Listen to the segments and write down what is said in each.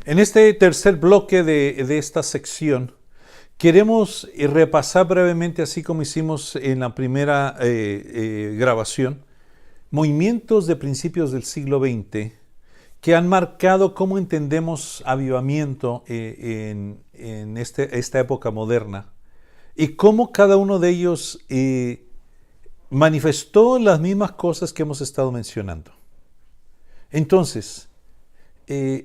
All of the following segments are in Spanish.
En este tercer bloque de esta sección, queremos repasar brevemente, así como hicimos en la primera grabación, movimientos de principios del siglo XX que han marcado cómo entendemos avivamiento en esta época moderna y cómo cada uno de ellos manifestó las mismas cosas que hemos estado mencionando. Entonces,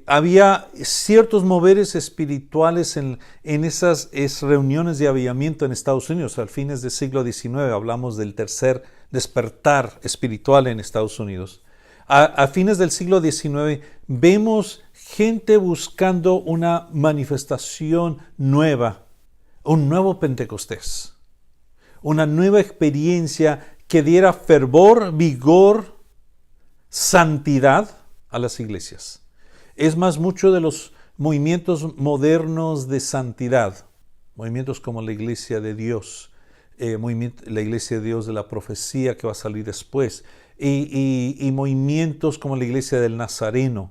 había ciertos moveres espirituales en esas reuniones de avivamiento en Estados Unidos. Al fines del siglo XIX hablamos del tercer despertar espiritual en Estados Unidos. A fines del siglo XIX vemos gente buscando una manifestación nueva, un nuevo Pentecostés, una nueva experiencia que diera fervor, vigor, santidad a las iglesias. Es más, muchos de los movimientos modernos de santidad, movimientos como la Iglesia de Dios, la Iglesia de Dios de la profecía que va a salir después, y movimientos como la Iglesia del Nazareno,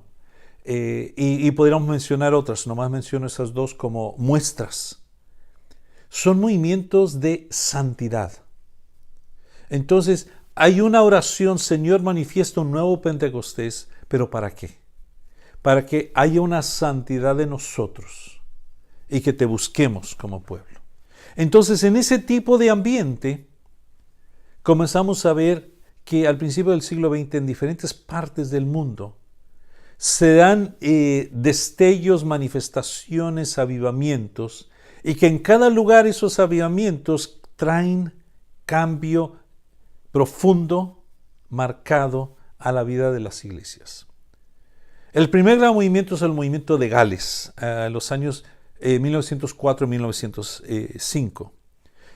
y podríamos mencionar otras, nomás menciono esas dos como muestras. Son movimientos de santidad. Entonces, hay una oración, Señor, manifiesta un nuevo Pentecostés, pero ¿para qué? Para que haya una santidad de nosotros y que te busquemos como pueblo. Entonces, en ese tipo de ambiente, comenzamos a ver que al principio del siglo XX, en diferentes partes del mundo, se dan destellos, manifestaciones, avivamientos, y que en cada lugar esos avivamientos traen cambio profundo, marcado a la vida de las iglesias. El primer gran movimiento es el movimiento de Gales, en los años 1904 y 1905.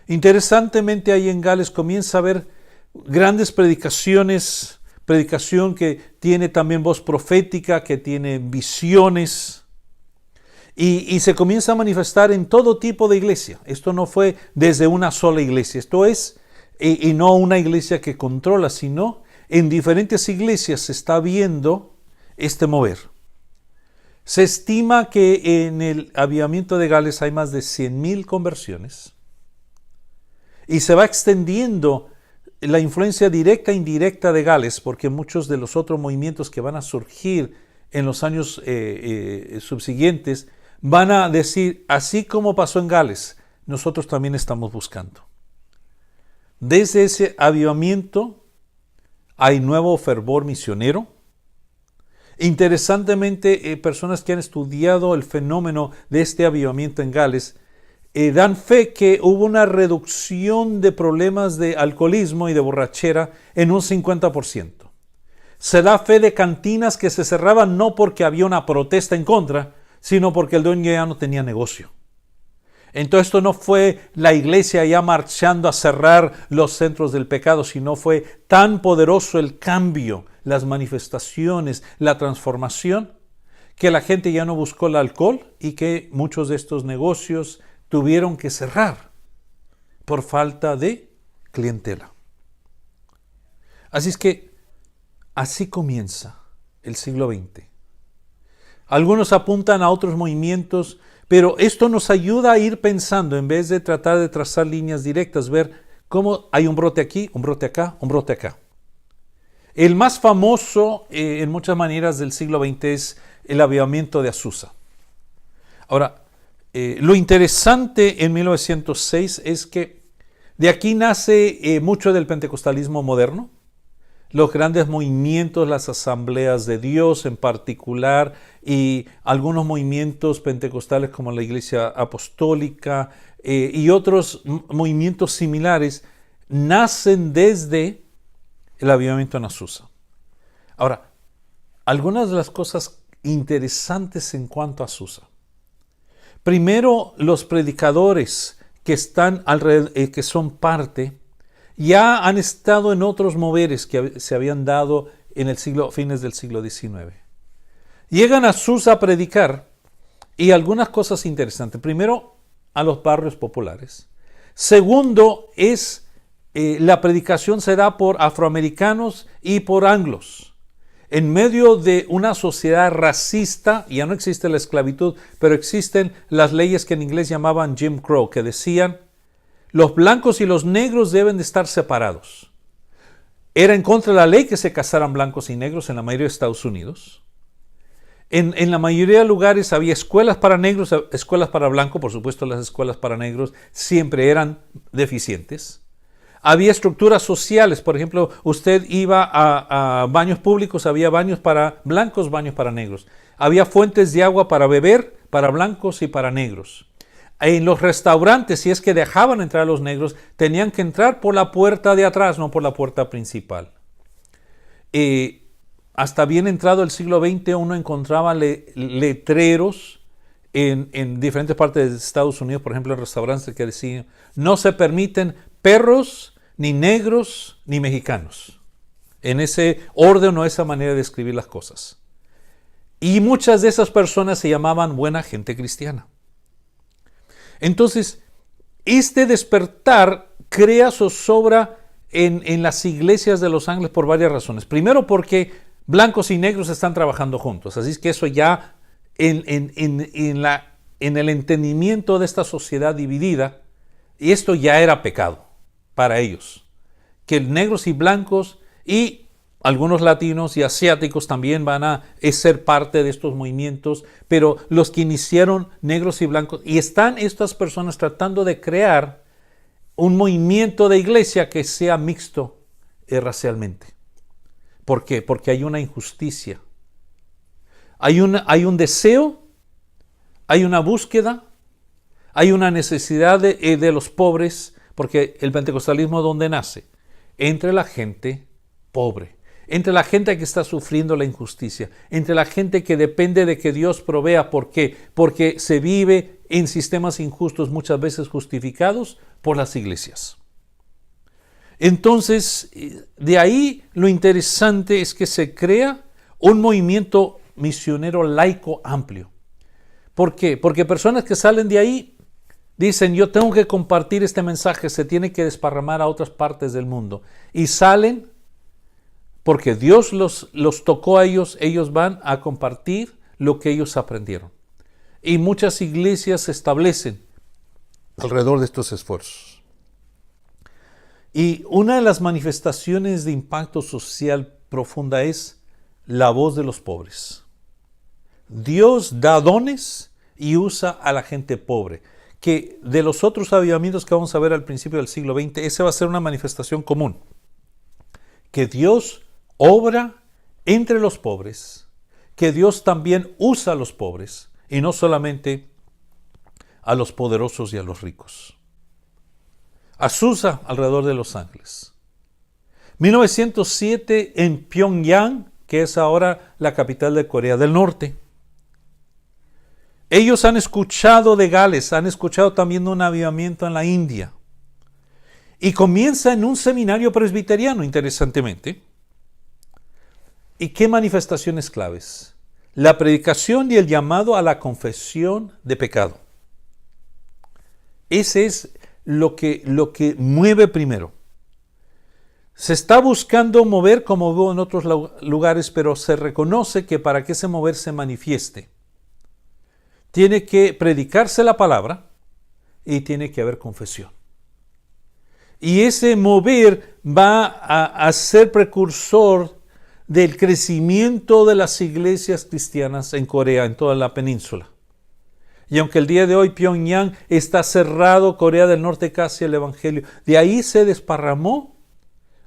Interesantemente, ahí en Gales comienza a haber grandes predicaciones, predicación que tiene también voz profética, que tiene visiones, y se comienza a manifestar en todo tipo de iglesia. Esto no fue desde una sola iglesia, esto es, y no una iglesia que controla, sino en diferentes iglesias se está viendo este mover. Se estima que en el avivamiento de Gales hay más de 100,000 conversiones y se va extendiendo la influencia directa e indirecta de Gales, porque muchos de los otros movimientos que van a surgir en los años subsiguientes van a decir, así como pasó en Gales, nosotros también estamos buscando. Desde ese avivamiento hay nuevo fervor misionero. Interesantemente, personas que han estudiado el fenómeno de este avivamiento en Gales dan fe que hubo una reducción de problemas de alcoholismo y de borrachera en un 50%. Se da fe de cantinas que se cerraban no porque había una protesta en contra, sino porque el dueño ya no tenía negocio. Entonces esto no fue la iglesia ya marchando a cerrar los centros del pecado, sino fue tan poderoso el cambio, las manifestaciones, la transformación, que la gente ya no buscó el alcohol y que muchos de estos negocios tuvieron que cerrar por falta de clientela. Así es que así comienza el siglo XX. Algunos apuntan a otros movimientos, pero esto nos ayuda a ir pensando, en vez de tratar de trazar líneas directas, ver cómo hay un brote aquí, un brote acá, un brote acá. El más famoso en muchas maneras del siglo XX es el avivamiento de Azusa. Ahora, lo interesante en 1906 es que de aquí nace mucho del pentecostalismo moderno, los grandes movimientos, las asambleas de Dios en particular, y algunos movimientos pentecostales como la Iglesia Apostólica y otros movimientos similares nacen desde el avivamiento en Azusa. Ahora, algunas de las cosas interesantes en cuanto a Azusa. Primero, los predicadores que están alrededor, que son parte, ya han estado en otros moveres que se habían dado en fines del siglo XIX. Llegan a Azusa a predicar y algunas cosas interesantes. Primero, a los barrios populares. Segundo, la predicación se da por afroamericanos y por anglos. en medio de una sociedad racista, ya no existe la esclavitud, pero existen las leyes que en inglés llamaban Jim Crow, que decían, los blancos y los negros deben de estar separados. Era en contra de la ley que se casaran blancos y negros en la mayoría de Estados Unidos. En la mayoría de lugares había escuelas para negros, escuelas para blancos. Por supuesto, las escuelas para negros siempre eran deficientes. Había estructuras sociales. Por ejemplo, usted iba a baños públicos, había baños para blancos, baños para negros. Había fuentes de agua para beber, para blancos y para negros. En los restaurantes, si es que dejaban entrar a los negros, tenían que entrar por la puerta de atrás, no por la puerta principal. Hasta bien entrado el siglo XX uno encontraba letreros en diferentes partes de Estados Unidos, por ejemplo en restaurantes que decían no se permiten perros, ni negros, ni mexicanos. En ese orden o esa manera de escribir las cosas. Y muchas de esas personas se llamaban buena gente cristiana. Entonces, este despertar crea zozobra en las iglesias de Los Ángeles por varias razones. Primero porque blancos y negros están trabajando juntos. Así es que eso ya en el entendimiento de esta sociedad dividida, y esto ya era pecado para ellos. Que negros y blancos y algunos latinos y asiáticos también van a ser parte de estos movimientos, pero los que iniciaron negros y blancos, y están estas personas tratando de crear un movimiento de iglesia que sea mixto racialmente. ¿Por qué? Porque hay una injusticia. Hay un deseo, hay una búsqueda, hay una necesidad de los pobres, porque el pentecostalismo ¿dónde nace? Entre la gente pobre, entre la gente que está sufriendo la injusticia, entre la gente que depende de que Dios provea. ¿Por qué? Porque se vive en sistemas injustos, muchas veces justificados por las iglesias. Entonces, de ahí lo interesante es que se crea un movimiento misionero laico amplio. ¿Por qué? Porque personas que salen de ahí dicen, yo tengo que compartir este mensaje, se tiene que desparramar a otras partes del mundo. Y salen porque Dios los tocó a ellos, ellos van a compartir lo que ellos aprendieron. Y muchas iglesias se establecen alrededor de estos esfuerzos. Y una de las manifestaciones de impacto social profunda es la voz de los pobres. Dios da dones y usa a la gente pobre. Que de los otros avivamientos que vamos a ver al principio del siglo XX, esa va a ser una manifestación común. Que Dios obra entre los pobres, que Dios también usa a los pobres y no solamente a los poderosos y a los ricos. Azusa alrededor de Los Ángeles. 1907 en Pyongyang, que es ahora la capital de Corea del Norte. Ellos han escuchado de Gales, han escuchado también de un avivamiento en la India. Y comienza en un seminario presbiteriano, interesantemente. ¿Y qué manifestaciones claves? La predicación y el llamado a la confesión de pecado. Ese es lo que mueve primero. Se está buscando mover como hubo en otros lugares, pero se reconoce que para que ese mover se manifieste, tiene que predicarse la palabra y tiene que haber confesión. Y ese mover va a ser precursor del crecimiento de las iglesias cristianas en Corea, en toda la península. Y aunque el día de hoy Pyongyang está cerrado, Corea del Norte casi el evangelio, de ahí se desparramó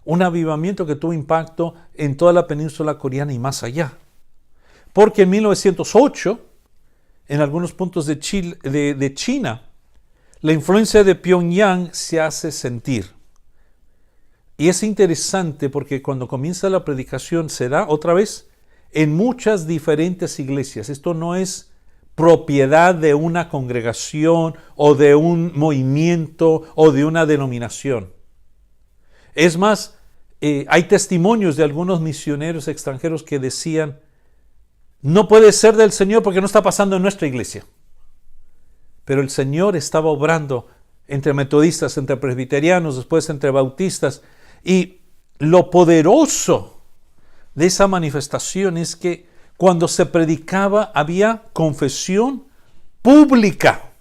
un avivamiento que tuvo impacto en toda la península coreana y más allá. Porque en 1908, en algunos puntos de China, la influencia de Pyongyang se hace sentir. Y es interesante porque cuando comienza la predicación se da otra vez en muchas diferentes iglesias. Esto no es propiedad de una congregación o de un movimiento o de una denominación. Es más, hay testimonios de algunos misioneros extranjeros que decían, no puede ser del Señor porque no está pasando en nuestra iglesia. Pero el Señor estaba obrando entre metodistas, entre presbiterianos, después entre bautistas. Y lo poderoso de esa manifestación es que cuando se predicaba había confesión pública,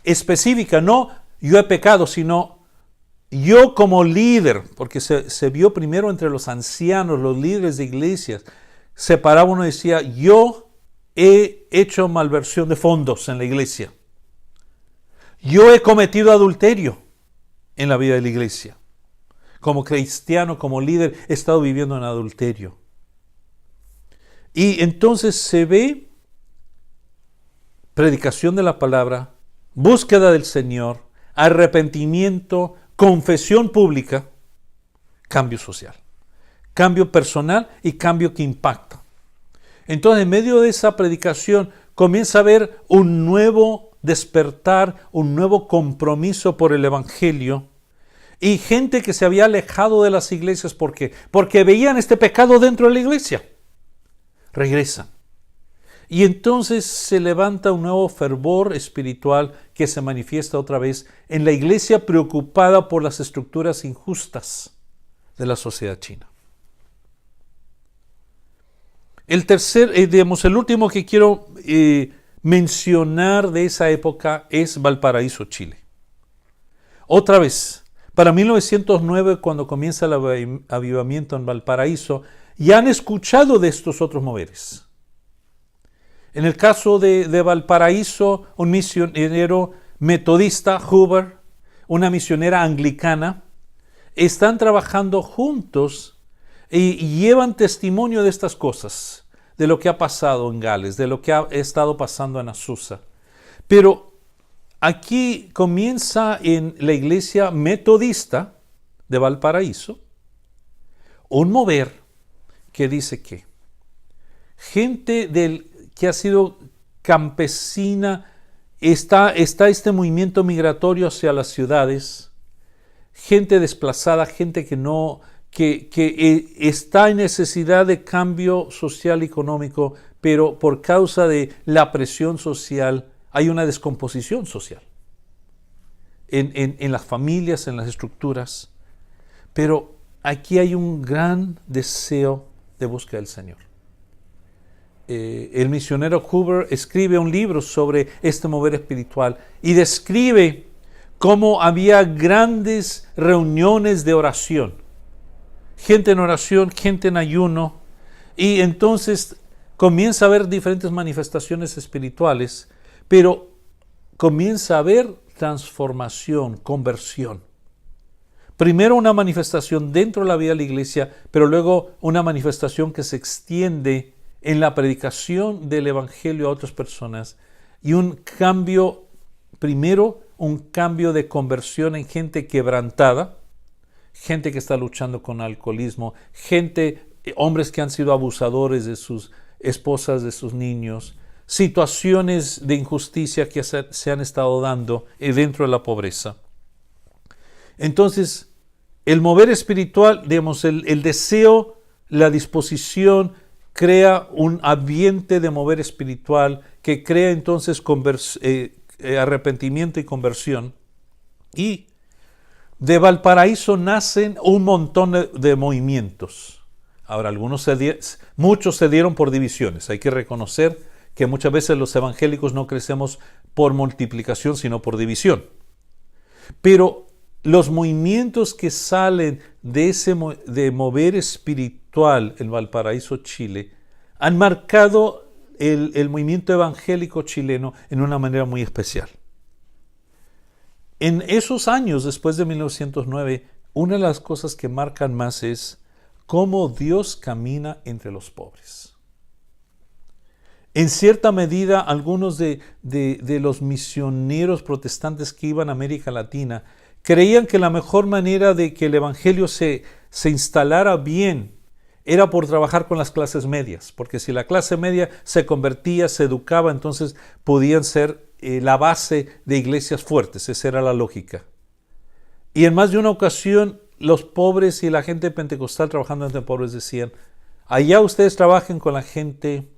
específica, no yo he pecado, sino yo como líder, porque se vio primero entre los ancianos, los líderes de iglesias, se paraba uno y decía, yo he hecho malversión de fondos en la iglesia. Yo he cometido adulterio en la vida de la iglesia. Como cristiano, como líder, he estado viviendo en adulterio. Y entonces se ve predicación de la palabra, búsqueda del Señor, arrepentimiento, confesión pública, cambio social, cambio personal y cambio que impacta. Entonces, en medio de esa predicación, comienza a haber un nuevo despertar, un nuevo compromiso por el Evangelio, y gente que se había alejado de las iglesias, ¿por qué? Porque veían este pecado dentro de la iglesia. Regresan. Y entonces se levanta un nuevo fervor espiritual que se manifiesta otra vez en la iglesia preocupada por las estructuras injustas de la sociedad china. El último que quiero mencionar de esa época es Valparaíso, Chile. Otra vez, para 1909, cuando comienza el avivamiento en Valparaíso, ya han escuchado de estos otros moveres. En el caso de Valparaíso, un misionero metodista, Huber, una misionera anglicana, están trabajando juntos y llevan testimonio de estas cosas, de lo que ha pasado en Gales, de lo que ha estado pasando en Azusa. Pero aquí comienza en la iglesia metodista de Valparaíso un mover que dice que gente que ha sido campesina, está este movimiento migratorio hacia las ciudades, gente desplazada, gente que está en necesidad de cambio social y económico, pero por causa de la presión social hay una descomposición social en las familias, en las estructuras. Pero aquí hay un gran deseo de búsqueda del Señor. El misionero Huber escribe un libro sobre este mover espiritual y describe cómo había grandes reuniones de oración, gente en oración, gente en ayuno, y entonces comienza a haber diferentes manifestaciones espirituales, pero comienza a haber transformación, conversión. Primero una manifestación dentro de la vida de la iglesia, pero luego una manifestación que se extiende en la predicación del Evangelio a otras personas, y un cambio, primero un cambio de conversión en gente quebrantada, gente que está luchando con alcoholismo, hombres que han sido abusadores de sus esposas, de sus niños, situaciones de injusticia que se han estado dando dentro de la pobreza. Entonces, el mover espiritual, digamos, el deseo, la disposición, crea un ambiente de mover espiritual que crea entonces arrepentimiento y conversión. Y de Valparaíso nacen un montón de movimientos. Ahora, muchos se dieron por divisiones. Hay que reconocer que muchas veces los evangélicos no crecemos por multiplicación, sino por división. Pero los movimientos que salen de mover espiritual en Valparaíso, Chile, han marcado el movimiento evangélico chileno en una manera muy especial. En esos años, después de 1909, una de las cosas que marcan más es cómo Dios camina entre los pobres. En cierta medida, algunos de los misioneros protestantes que iban a América Latina creían que la mejor manera de que el evangelio se instalara bien era por trabajar con las clases medias, porque si la clase media se convertía, se educaba, entonces podían ser la base de iglesias fuertes. Esa era la lógica. Y en más de una ocasión, los pobres y la gente pentecostal trabajando entre pobres decían: allá ustedes trabajen con la gente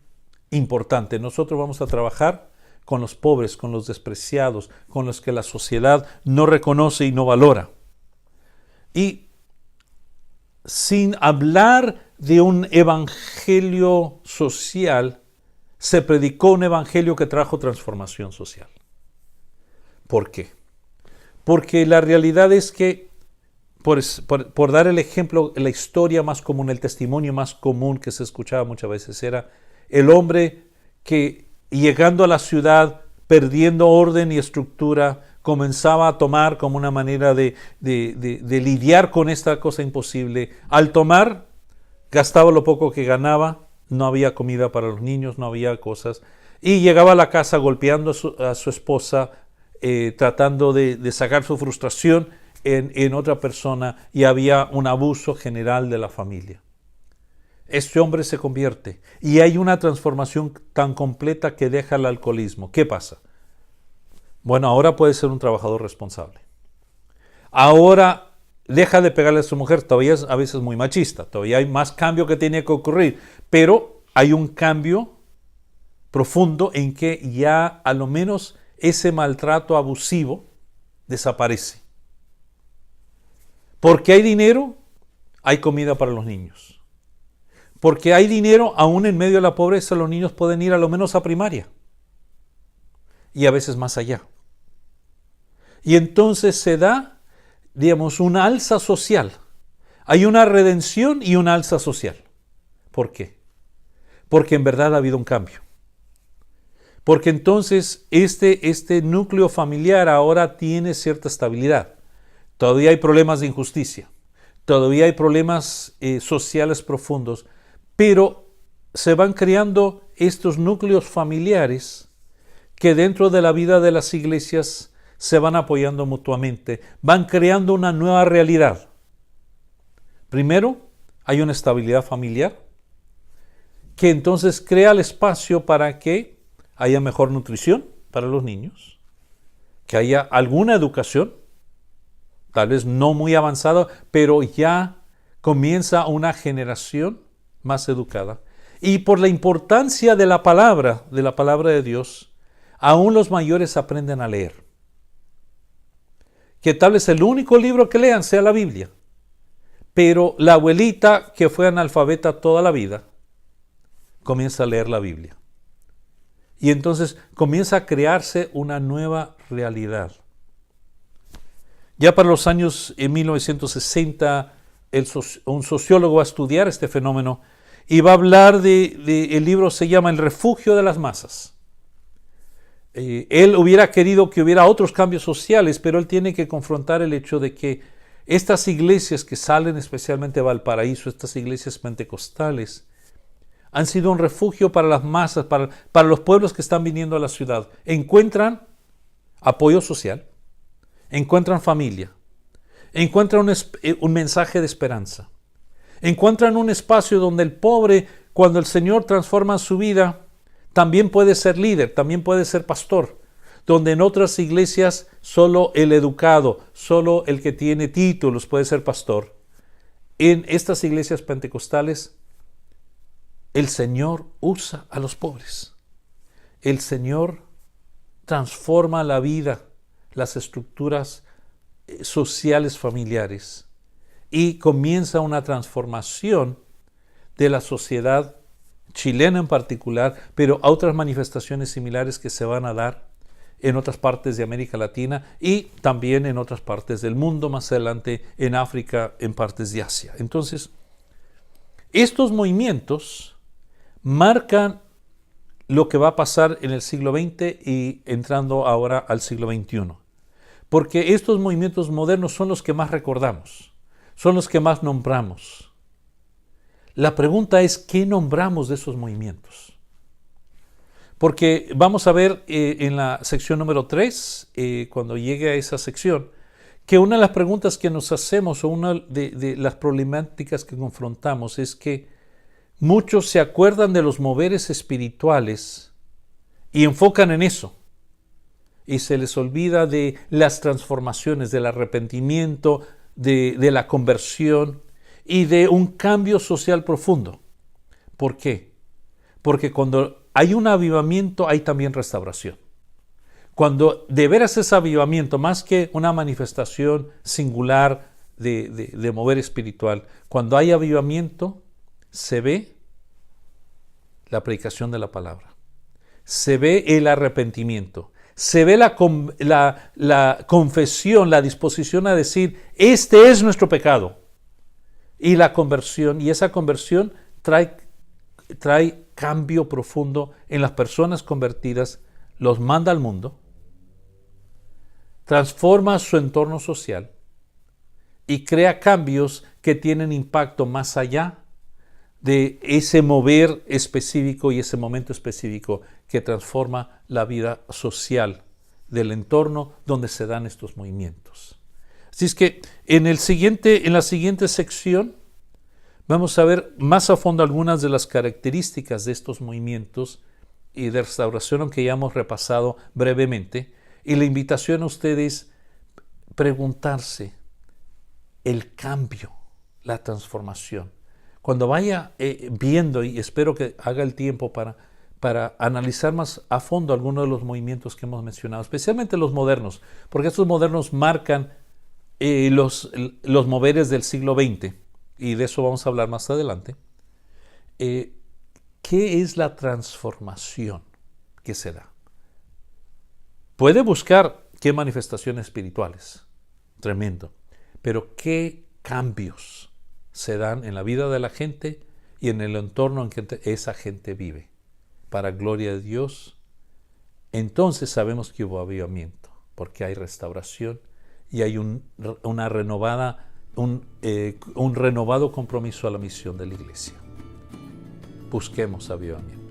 importante, nosotros vamos a trabajar con los pobres, con los despreciados, con los que la sociedad no reconoce y no valora. Y sin hablar de un evangelio social, se predicó un evangelio que trajo transformación social. ¿Por qué? Porque la realidad es que, por dar el ejemplo, la historia más común, el testimonio más común que se escuchaba muchas veces era el hombre que, llegando a la ciudad, perdiendo orden y estructura, comenzaba a tomar como una manera de lidiar con esta cosa imposible. Al tomar, gastaba lo poco que ganaba, no había comida para los niños, no había cosas, y llegaba a la casa golpeando a su esposa, tratando de sacar su frustración en otra persona, y había un abuso general de la familia. Este hombre se convierte y hay una transformación tan completa que deja el alcoholismo. ¿Qué pasa? Bueno, ahora puede ser un trabajador responsable. Ahora deja de pegarle a su mujer, todavía es a veces muy machista, todavía hay más cambio que tiene que ocurrir, pero hay un cambio profundo en que ya a lo menos ese maltrato abusivo desaparece. Porque hay dinero, hay comida para los niños. Porque hay dinero, aún en medio de la pobreza, los niños pueden ir a lo menos a primaria. Y a veces más allá. Y entonces se da, digamos, una alza social. Hay una redención y una alza social. ¿Por qué? Porque en verdad ha habido un cambio. Porque entonces este núcleo familiar ahora tiene cierta estabilidad. Todavía hay problemas de injusticia. Todavía hay problemas sociales profundos. Pero se van creando estos núcleos familiares que dentro de la vida de las iglesias se van apoyando mutuamente, van creando una nueva realidad. Primero, hay una estabilidad familiar que entonces crea el espacio para que haya mejor nutrición para los niños, que haya alguna educación, tal vez no muy avanzada, pero ya comienza una generación más educada. Y por la importancia de la palabra de Dios, aún los mayores aprenden a leer. Que tal vez el único libro que lean sea la Biblia. Pero la abuelita, que fue analfabeta toda la vida, comienza a leer la Biblia. Y entonces comienza a crearse una nueva realidad. Ya para los años 1960, un sociólogo va a estudiar este fenómeno y va a hablar el libro se llama El refugio de las masas. Él hubiera querido que hubiera otros cambios sociales, pero él tiene que confrontar el hecho de que estas iglesias que salen, especialmente Valparaíso, estas iglesias pentecostales, han sido un refugio para las masas, para los pueblos que están viniendo a la ciudad. Encuentran apoyo social, encuentran familia, encuentran un mensaje de esperanza, encuentran un espacio donde el pobre, cuando el Señor transforma su vida, también puede ser líder, también puede ser pastor, donde en otras iglesias solo el educado, solo el que tiene títulos puede ser pastor. En estas iglesias pentecostales, el Señor usa a los pobres. El Señor transforma la vida, las estructuras sociales familiares y comienza una transformación de la sociedad chilena en particular, pero a otras manifestaciones similares que se van a dar en otras partes de América Latina y también en otras partes del mundo, más adelante en África, en partes de Asia. Entonces, estos movimientos marcan lo que va a pasar en el siglo XX y entrando ahora al siglo XXI. Porque estos movimientos modernos son los que más recordamos, son los que más nombramos. La pregunta es, ¿qué nombramos de esos movimientos? Porque vamos a ver en la sección número 3, cuando llegue a esa sección, que una de las preguntas que nos hacemos o una de las problemáticas que confrontamos es que muchos se acuerdan de los moveres espirituales y enfocan en eso. Y se les olvida de las transformaciones, del arrepentimiento, de la conversión y de un cambio social profundo. ¿Por qué? Porque cuando hay un avivamiento hay también restauración. Cuando de veras es avivamiento, más que una manifestación singular de mover espiritual. Cuando hay avivamiento, se ve la predicación de la palabra, se ve el arrepentimiento, se ve la confesión, la disposición a decir, este es nuestro pecado, y la conversión, y esa conversión trae cambio profundo en las personas convertidas, los manda al mundo, transforma su entorno social y crea cambios que tienen impacto más allá de ese mover específico y ese momento específico que transforma la vida social del entorno donde se dan estos movimientos. Así es que en la siguiente sección vamos a ver más a fondo algunas de las características de estos movimientos y de restauración, aunque ya hemos repasado brevemente, y la invitación a ustedes preguntarse el cambio, la transformación. Cuando vaya viendo, y espero que haga el tiempo para analizar más a fondo algunos de los movimientos que hemos mencionado, especialmente los modernos, porque estos modernos marcan los moveres del siglo XX, y de eso vamos a hablar más adelante. ¿Qué es la transformación que se da? Puede buscar qué manifestaciones espirituales, tremendo, pero qué cambios se dan en la vida de la gente y en el entorno en que esa gente vive. Para gloria de Dios, entonces sabemos que hubo avivamiento, porque hay restauración y hay un renovado compromiso a la misión de la iglesia. Busquemos avivamiento.